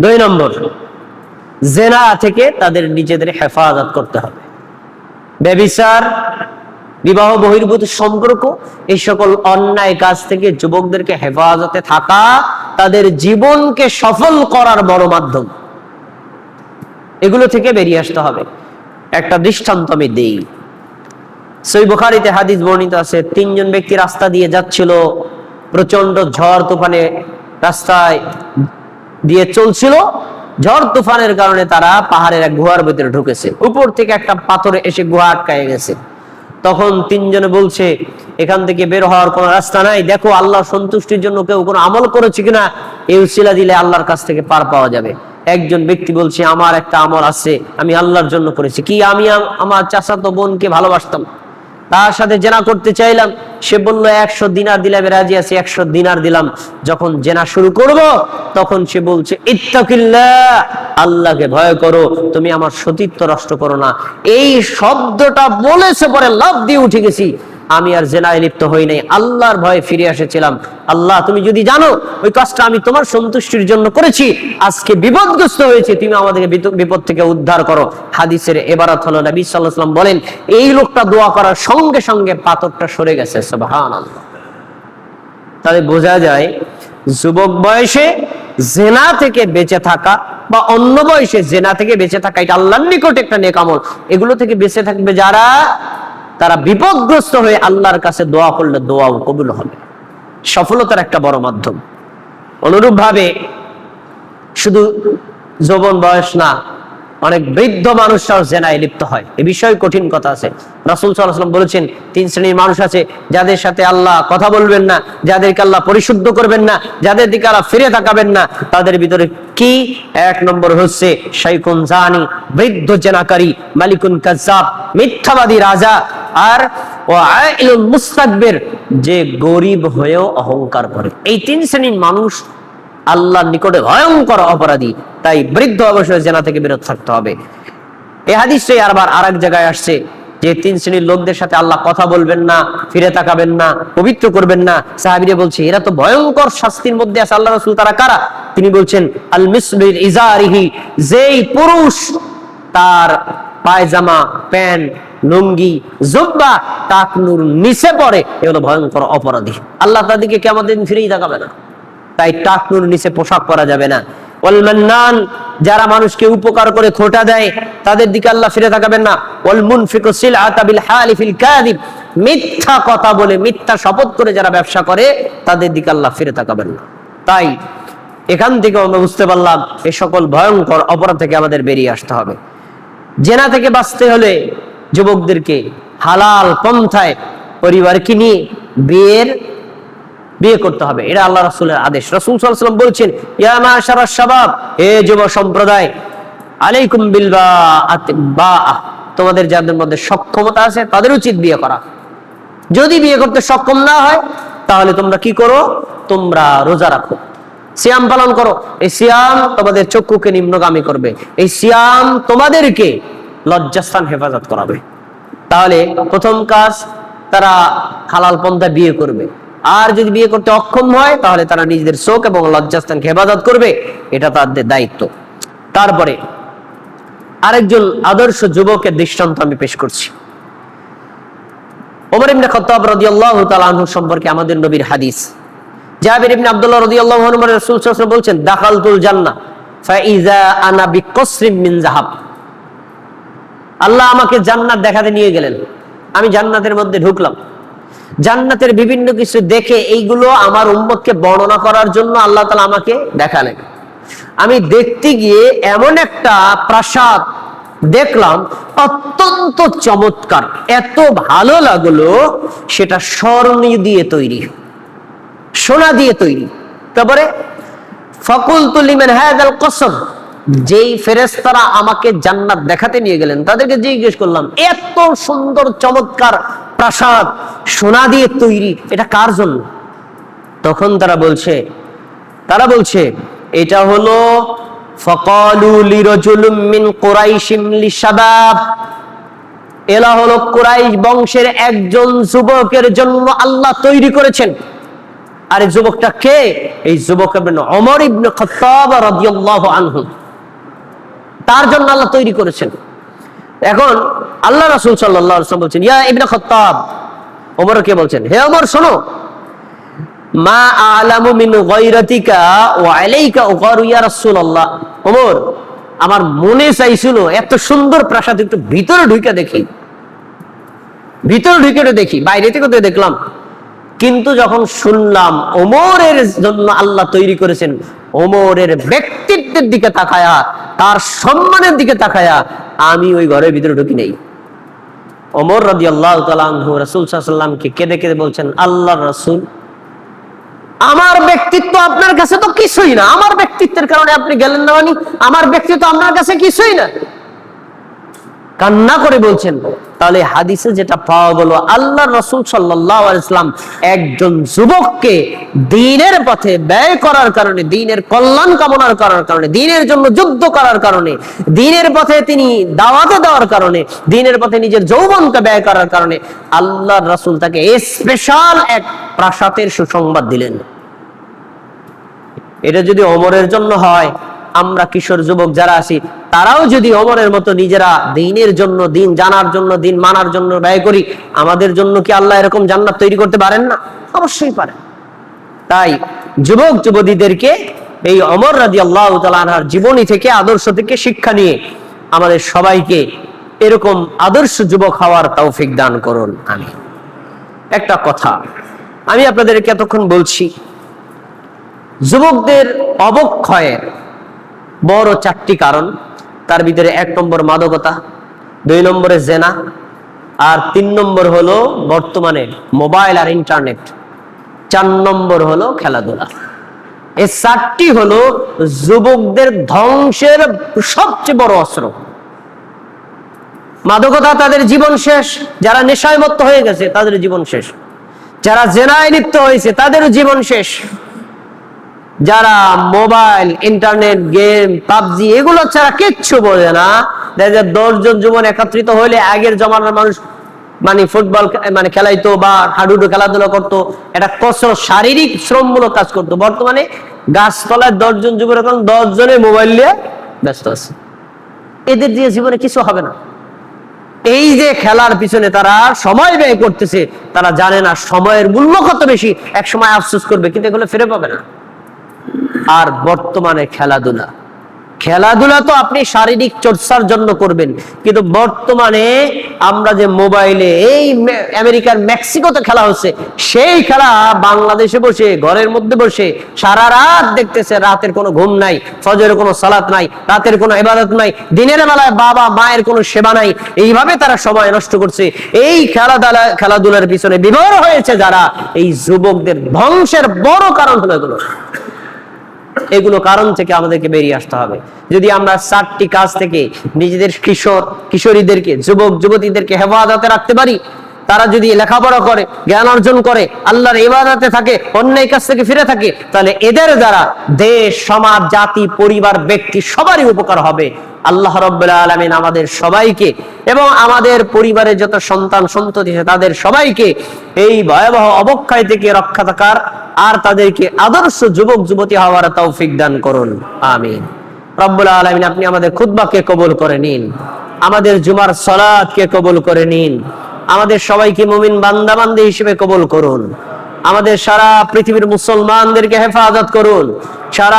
2 নম্বর, জেনা থেকে তাদের নিজেদের হেফাজত করতে হবে। ব্যভিচার, বিবাহ বহির্ভূত সম্পর্ক, এই সকল অন্যায় কাজ থেকে যুবকদেরকে হেফাজতে থাকা তাদের জীবনকে সফল করার বড় মাধ্যম। এগুলো থেকে বেরিয়ে আসতে হবে। একটা দৃষ্টান্ত আমি দেই। সহিহ বুখারীতে হাদিস বর্ণিত আছে, 3 জন ব্যক্তি রাস্তা দিয়ে যাচ্ছিল, প্রচন্ড ঝড় তুফানে রাস্তায় দিয়ে চলছিল। ঝড় তুফানের কারণে তারা পাহাড়ের এক গুহার ভিতরে ঢুকেছে। উপর থেকে একটা পাথর এসে গুহা আটকায় গেছে। তখন 3 জনে বলছে, এখান থেকে বের হওয়ার কোনো রাস্তা নাই, দেখো আল্লাহর সন্তুষ্টির জন্য কেউ কোনো আমল করেছে কিনা, এই উসিলা দিলে আল্লাহর কাছ থেকে পার পাওয়া যাবে। একজন ব্যক্তি বলছে, আমার একটা আমল আছে, আমি আল্লাহর জন্য করেছি। কি? আমি আমার চাচাতো বোনকে ভালোবাসতাম, তার সাথে জেনা করতে চাইলাম। সে বলল 100 দিনার দিলাম, রাজি আছি, 100 দিনার দিলাম। যখন জেনা শুরু করব তখন সে বলছে, ইত্তাকিল্লাহ, আল্লাহকে ভয় করো, তুমি আমার সতীত্ব নষ্ট করো না। এই শব্দটা বলেছে, পরে লাফ দিয়ে উঠে গেছি। আমি আর জেনায় লিপ্ত হই নাই, আল্লাহর ভয়ে ফিরে এসেছিলাম। আল্লাহ, তুমি যদি জানো ওই কাজটা আমি তোমার সন্তুষ্টির জন্য করেছি, আজকে বিপদগ্রস্ত হয়েছে, তুমি আমাদেরকে বিপদ থেকে উদ্ধার করো। হাদিসের এবারত হলো, নবী সাল্লাল্লাহু আলাইহি ওয়াসাল্লাম বলেন, এই লোকটা দোয়া করার সঙ্গে সঙ্গে পাথরটা সরে গেছে। সুবহানাল্লাহ। তাহলে বোঝা যায় যুবক বয়সে জেনা থেকে বেঁচে থাকা বা অন্য বয়সে জেনা থেকে বেঁচে থাকা, এটা আল্লাহর নিকট একটা নেক আমল। এগুলো থেকে বেঁচে থাকবে যারা, তারা বিপদগ্রস্ত হয়ে আল্লাহর কাছে দোয়া করলে দোয়াও কবুল হবে, সফলতার একটা বড় মাধ্যম। অনুরূপ ভাবে শুধু যৌবন বয়স না, অনেক বৃদ্ধ মানুষরাও জেনায় লিপ্ত হয়। এ বিষয়ে কঠিন কথা আছে। রাসূল সাল্লাল্লাহু আলাইহি ওয়াসাল্লাম বলেছেন, 3 শ্রেণীর মানুষ আছে, যাদের সাথে আল্লাহ কথা বলবেন না, যাদেরকে আল্লাহ পরিশুদ্ধ করবেন না, যাদের দিকে আল্লাহ ফিরে তাকাবেন না। তাদের ভিতরে কি? 1 নম্বর হচ্ছে শাইখুন জানি, বৃদ্ধ জেনাকারী, মালিকুন কাজ্জাব, মিথ্যাবাদী রাজা, আর ওয়াইলুল মুস্তাকবির, যে গরিব হয়েও অহংকার করে। এই 3 শ্রেণীর মানুষ আল্লাহর নিকটে ভয়ঙ্কর অপরাধী। তাই বৃদ্ধ অবশ্যই জেনা থেকে বিরত থাকতে হবে। এই হাদিসে আবার আরেক জায়গায় আসছে যে 3 শ্রেণীর লোকদের সাথে আল্লাহ কথা বলবেন না, ফিরে তাকাবেন না, পবিত্র করবেন না। সাহাবীরা বলছে, এরা তো ভয়ঙ্কর শাস্তির মধ্যে আছে। আল্লাহ রাসূল, তারা কারা? তিনি বলছেন, আল মিসবিল ইজারিহি, যেই পুরুষ তার পায়জামা, প্যান্ট, লুঙ্গি, জুব্বা টাকনুর নিচে পড়ে, এ হলো ভয়ঙ্কর অপরাধী। আল্লাহ তাদেরকে কিয়ামত দিন ফিরেই তাকাবে না। তাই টাকনুর নিচে পোশাক পরা যাবে না। ওয়াল মান্নান, যারা মানুষকে উপকার করে খোটা দেয়, তাদের দিকে আল্লাহ ফিরে তাকাবেন না। ওয়াল মুনফিকু সিলআতা বিল হালিফিল কাযিব, মিথ্যা কথা বলে, মিথ্যা শপথ করে যারা ব্যবসা করে, তাদের দিকে আল্লাহ ফিরে তাকাবেন না। তাই এখান থেকে আমরা বুঝতে পারলাম এই সকল ভয়ঙ্কর অপরাধ থেকে আমাদের বেরিয়ে আসতে হবে। জেনা থেকে বাঁচতে হলে যুবকদেরকে হালাল পন্থায় পরিবারকে নিয়ে বিয়ে করতে হবে। এটা আল্লাহ রাসূলের আদেশ। রাসূল সাল্লাল্লাহু আলাইহি ওয়াসাল্লাম বলছেন, ইয়া মাশারাশ শাবাব, হে যুব সম্প্রদায়, আলাইকুম বিল বাআহ, তোমাদের যাদের মধ্যে সক্ষমতা আছে তাদের উচিত বিয়ে করা। যদি বিয়ে করতে সক্ষম না হয় তাহলে তোমরা কি করো? তোমরা রোজা রাখো, সিয়াম পালন করো। এই সিয়াম তোমাদের চক্ষুকে নিম্নগামী করবে, এই সিয়াম তোমাদেরকে লজ্জাস্থান হেফাজত করাবে। তাহলে প্রথম কাজ, তারা হালাল পন্থায় বিয়ে করবে। আর যদি বিয়ে করতে অক্ষম হয় তাহলে তারা নিজেদের চোখ এবং লজ্জাস্থানকে হেফাজত করবে, এটা তাদের দায়িত্ব। তারপরে আরেকজন আদর্শ যুবকের দৃষ্টান্ত আমি পেশ করছি। ওমর ইবনে খাত্তাব রাদিয়াল্লাহু তাআলা আনহু সম্পর্কে আমাদের নবীর হাদিস। জাবির ইবনে আব্দুল্লাহ রাদিয়াল্লাহু আনহু রাসূল সাল্লাল্লাহু আলাইহি ওয়াসাল্লাম বলছেন, দাখালতুল জান্নাহ ফাইযা আনা বিকসরিম মিন যাহাব, আল্লাহ আমাকে জান্নাত দেখাতে নিয়ে গেলেন। আমি জান্নাতের মধ্যে ঢুকলাম। জান্নাতের বিভিন্ন কিছু দেখে এইগুলো আমার উম্মতকে বর্ণনা করার জন্য আল্লাহ তাআলা আমাকে দেখালেন। আমি দেখতে গিয়ে এমন একটা প্রাসাদ দেখলাম, অত্যন্ত চমৎকার, এত ভালো লাগলো। সেটা স্বর্ণ দিয়ে তৈরি, সোনা দিয়ে তৈরি। তারপরে ফাকুলতু লিমান হাযাল কসর, যেই ফেরেশতারা আমাকে জান্নাত দেখাতে নিয়ে গেলেন তাদেরকে জিজ্ঞেস করলাম, এত সুন্দর চমৎকার প্রাসাদ সোনা দিয়ে তৈরি, এটা কার জন্য? তখন তারা বলছে এটা হলো ফাকালু লিরাজুলিম মিন কুরাইশিম লিশাবাব, এলা হলো কুরাইশ বংশের একজন যুবকের জন্য আল্লাহ তৈরি করেছেন। আর এই যুবকটা কে? এই যুবক ওমর ইবনে খাত্তাব রাদিয়াল্লাহু আনহু। তার জন্য আল্লাহ তৈরি করেছেন। এখন আল্লাহ রাসূল সাল্লাল্লাহু আলাইহি ওয়াসাল্লাম বলছেন, ইয়া ইবনে খাত্তাব, ওমরকে বলছেন, হে ওমর শোনো, মা আ'লামু মিন গায়রাতিকা ওয়া আলাইকা উগারু ইয়া রাসূলুল্লাহ। ওমর, আমার মনে চাইছিল এত সুন্দর প্রাসাদ একটু ভিতরে ঢুকে দেখি, ভিতরে ঢুকে দেখি, বাইরে থেকে তো দেখলাম, কিন্তু যখন শুনলাম ওমরের জন্য আল্লাহ তৈরি করেছেন, ওমরের ব্যক্তিত্বের দিকে তাকায়া, তার সম্মানের দিকে তাকায়া আমি ওই ঘরের ভিতরে ঢুকি নেই। ওমর রাদিয়াল্লাহু তাআলা আনহু রাসূল সাল্লাল্লাহু আলাইহি ওয়াসাল্লামকে কেঁদে কেঁদে বলছেন, আল্লাহর রাসূল, আমার ব্যক্তিত্ব আপনার কাছে তো কিছুই না, আমার ব্যক্তিত্বের কারণে আপনি গেলেন না, মানে আমার ব্যক্তিত্ব আপনার কাছে কিছুই না। কান্না করে বলছেন। তাহলে হাদিসে যেটা পাওয়া গেল, আল্লাহর রাসূল সাল্লাল্লাহু আলাইহি ওয়াসাল্লাম একজন যুবককে দ্বীনের পথে ব্যয় করার কারণে, দ্বীনের কল্যাণ কামনার করার কারণে, দ্বীনের জন্য যুদ্ধ করার কারণে, দ্বীনের পথে তিনি দাওয়াতে দেওয়ার কারণে, দ্বীনের পথে নিজের যৌবনকে ব্যয় করার কারণে আল্লাহর রাসূল তাকে স্পেশাল এক প্রাসাদের সুসংবাদ দিলেন। এটা যদি ওমরের জন্য হয়, আমরা কিশোর যুবক যারা আছি তারাও যদি ওমরের মতো নিজেরা দ্বীনের জন্য, দ্বীন জানার জন্য, দ্বীন মানার জন্য ব্যয় করি, আমাদের জন্য কি আল্লাহ এরকম জান্নাত তৈরি করতে পারেন না? অবশ্যই পারেন। তাই যুবক যুবতীদেরকে এই ওমর রাদিয়াল্লাহু তাআলা আনহুর জীবনী থেকে, আদর্শ থেকে শিক্ষা নিয়ে আমাদের সবাইকে এরকম আদর্শ যুবক হওয়ার তৌফিক দান করুন। আমিন। একটা কথা আমি আপনাদেরকে এতক্ষণ বলছি, যুবকদের অবক্ষয়ের বড় 4টি কারণ। তার ভিতরে 1 নম্বর মাদকতা, 2 নম্বরে জেনা, আর 3 নম্বর হলো বর্তমানে মোবাইল আর ইন্টারনেট, 4 নম্বর হলো খেলাধুলা। এই 4টি হলো যুবকদের ধ্বংসের সবচেয়ে বড় অস্ত্র। মাদকতা, তাদের জীবন শেষ। যারা নেশায় মত্ত হয়ে গেছে তাদের জীবন শেষ। যারা জেনায় লিপ্ত হয়েছে তাদেরও জীবন শেষ। যারা মোবাইল, ইন্টারনেট, গেম, পাবজি এগুলো ছাড়া কিচ্ছু বোঝে না, 10 জন যুবক একত্রিত হইলে আগের জমানার মানুষ মানে ফুটবল মানে খেলাইতো বা হাডুডু খেলাধুলা করতো, এটা কসরত, শারীরিক শ্রমমূলক কাজ করতো। বর্তমানে গাছতলায় 10 জন যুবক এখন 10 জনে মোবাইল নিয়ে ব্যস্ত আছে। এদের দিয়ে জীবনে কিছু হবে না। এই যে খেলার পিছনে তারা সময় ব্যয় করতেছে, তারা জানে না সময়ের মূল্য কত বেশি, এক সময় আফসোস করবে, কিন্তু এগুলো ফিরে পাবে না। আর বর্তমানে খেলাধুলা, খেলাধুলা তো আপনি শারীরিক চর্চার জন্য করবেন, কিন্তু বর্তমানে আমরা যে মোবাইলে এই আমেরিকার মেক্সিকোতে খেলা হচ্ছে, সেই খেলা বাংলাদেশে বসে ঘরের মধ্যে বসে সারা রাত দেখতেছে। রাতের কোনো ঘুম নাই, ফজরের কোনো সালাত নাই, রাতের কোনো ইবাদত নাই, দিনের বেলায় বাবা মায়ের কোনো সেবা নাই। এইভাবে তারা সময় নষ্ট করছে। এই খেলাধুলার পিছনে বিভোর হয়েছে যারা, এই যুবকদের ধ্বংসের বড় কারণ হলো এগুলো। এগুলো কারণ থেকে আমাদেরকে বেরিয়ে আসতে হবে। যদি আমরা 4টি কাজ থেকে নিজেদের কিশোরীদেরকে, যুবক যুবতীদেরকে হেফাজতে রাখতে পারি, তারা যদি লেখাপড়া করে, জ্ঞান অর্জন করে, আল্লাহর ইবাদতে থাকে, অন্যায় কাজ থেকে ফিরে থাকে, তাহলে এদের দ্বারা দেশ, সমাজ, জাতি, পরিবার, ব্যক্তি সবারই উপকার হবে। আল্লাহ রাব্বুল আলামিন আমাদের সবাইকে এবং আমাদের পরিবারের যত সন্তান সন্ততি তাদের সবাইকে এই ভয়াবহ অবক্ষয় থেকে রক্ষা থাকার আর তাদেরকে আদর্শ যুবক যুবতী হওয়ার তৌফিক দান করুন। আমিন। রব্বুল আলামিন আপনি আমাদের খুতবাকে কবুল করে নিন, আমাদের জুমার সালাতকে কবুল করে নিন, আমাদের সবাইকে মুমিন বান্দা বান্দী হিসেবে কবুল করুন, আমাদের সারা পৃথিবীর মুসলমানদেরকে হেফাজত করুন, সারা